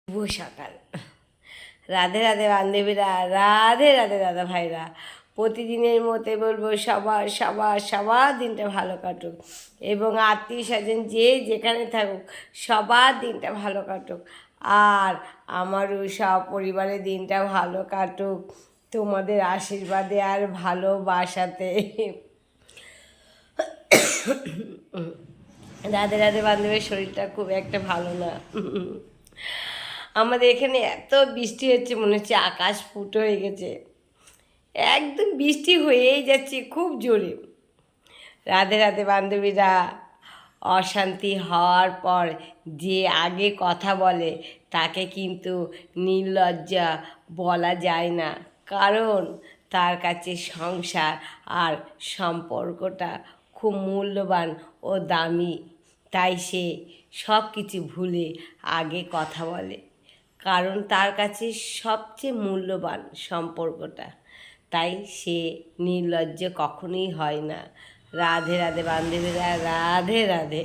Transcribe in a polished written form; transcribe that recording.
শুভ সকাল। রাধে রাধে বান্ধবীরা, রাধে রাধে দাদা ভাইরা। প্রতিদিনের মতে বলবো সবার সবার সবার দিনটা ভালো কাটুক এবং আত্মীয় স্বজন যে যেখানে থাকুক সবার দিনটা ভালো কাটুক, আর আমারও সব পরিবারের দিনটা ভালো কাটুক তোমাদের আশীর্বাদে আর ভালোবাসাতে। রাধে রাধে বান্ধবীর শরীরটা খুব একটা ভালো না। আমাদের এখানে এত বৃষ্টি হচ্ছে, মনে হচ্ছে আকাশ ফুটো হয়ে গেছে, একদম বৃষ্টি হয়েই যাচ্ছে খুব জোরে। রাধে রাধে বান্ধবীরা, অশান্তি হওয়ার পর যে আগে কথা বলে তাকে কিন্তু নির্লজ্জা বলা যায় না, কারণ তার কাছে সংসার আর সম্পর্কটা খুব মূল্যবান ও দামি, তাই সে সব কিছু ভুলে আগে কথা বলে, কারণ তার কাছে সবচেয়ে মূল্যবান সম্পর্কটা, তাই সে নির্লজ্জ কখনোই হয় না। রাধে রাধে বান্ধবীরা, রাধে রাধে।